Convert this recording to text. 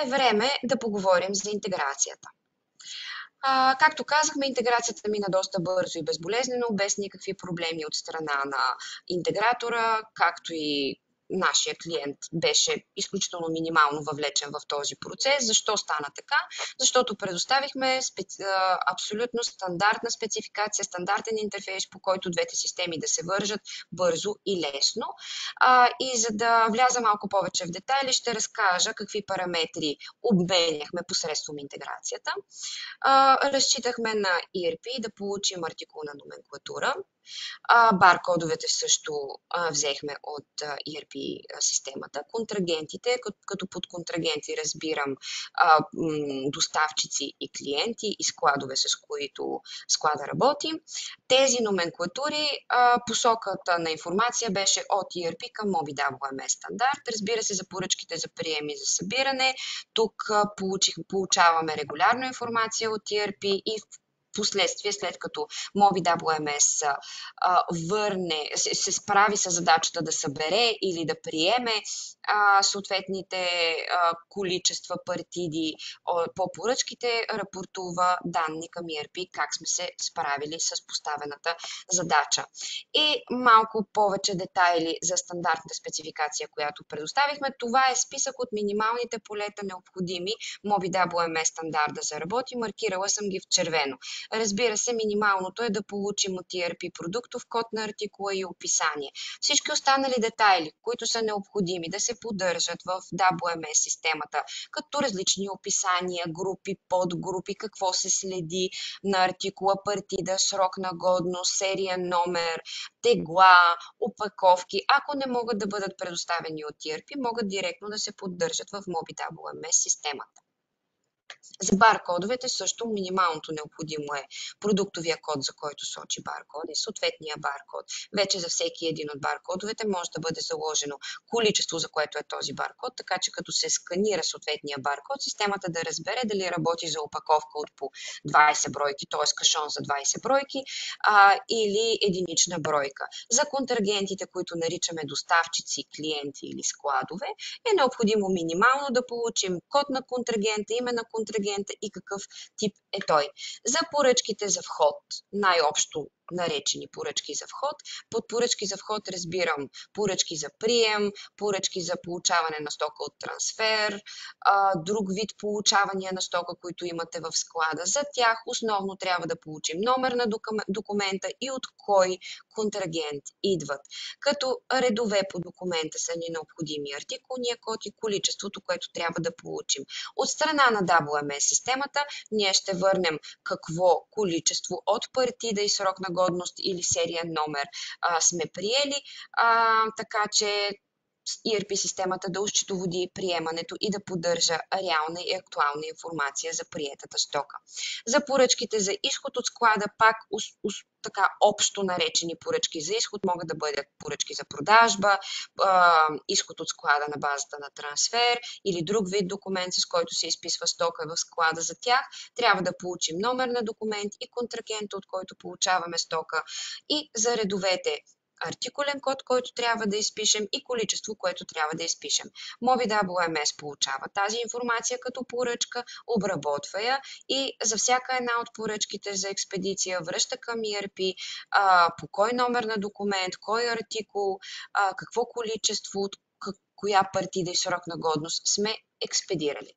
е време да поговорим за интеграцията. Както казахме, интеграцията мина доста бързо и безболезнено, без никакви проблеми от страна на интегратора, както и нашия клиент беше изключително минимално въвлечен в този процес. Защо стана така? Защото предоставихме абсолютно стандартна спецификация, стандартен интерфейс, по който двете системи да се вържат бързо и лесно. И за да вляза малко повече в детайли, ще разкажа какви параметри обменяхме посредством интеграцията. Разчитахме на ERP да получим артикулна номенклатура. Баркодовете също взехме от ERP системата. Контрагентите, като под контрагенти разбирам доставчици и клиенти и складове, с които склада работи. Тези номенклатури, посоката на информация беше от ERP към MobiWMS стандарт. Разбира се, за поръчките за прием и за събиране. Тук получаваме регулярно информация от ERP и последствие, след като MobiWMS се справи с задачата да събере или да приеме съответните количества партиди по поръчките, рапортува данни към ERP как сме се справили с поставената задача. И малко повече детайли за стандартната спецификация, която предоставихме. Това е списък от минималните полета необходими MobiWMS стандарт да заработи. Маркирала съм ги в червено. Разбира се, минималното е да получим от ERP продуктов код на артикула и описание. Всички останали детайли, които са необходими да се поддържат в WMS системата, като различни описания, групи, подгрупи, какво се следи на артикула, партида, срок на годност, серия номер, тегла, опаковки, ако не могат да бъдат предоставени от ERP, могат директно да се поддържат в MobiWMS системата. За баркодовете също минималното необходимо е продуктовия код, за който сочи баркод и съответния баркод. Вече за всеки един от баркодовете може да бъде заложено количество, за което е този баркод, така че като се сканира съответния баркод, системата да разбере дали работи за опаковка от по 20 бройки, т.е. кашон за 20 бройки или единична бройка. За контрагентите, които наричаме доставчици, клиенти или складове, е необходимо минимално да получим код на контрагента, име на контрагента и какъв тип е той. За поръчките за вход, най-общо наречени поръчки за вход. Под поръчки за вход разбирам поръчки за прием, поръчки за получаване на стока от трансфер, друг вид получавания на стока, които имате в склада. За тях основно трябва да получим номер на документа и от кой контрагент идват. Като редове по документа са ни необходими артикулния код и количеството, което трябва да получим. От страна на WMS системата ние ще върнем какво количество от партида и срок на годност или серия номер сме приели, така че ERP системата да осчетоводи приемането и да поддържа реална и актуална информация за приетата стока. За поръчките за изход от склада, пак така общо наречени поръчки за изход, могат да бъдат поръчки за продажба, изход от склада на базата на трансфер или друг вид документ, с който се изписва стока в склада за тях. Трябва да получим номер на документ и контрагента, от който получаваме стока, и за редовете артикулен код, който трябва да изпишем и количество, което трябва да изпишем. MobiWMS получава тази информация като поръчка, обработва я и за всяка една от поръчките за експедиция връща към ERP по кой номер на документ, кой артикул, какво количество, коя партида и срок на годност сме експедирали.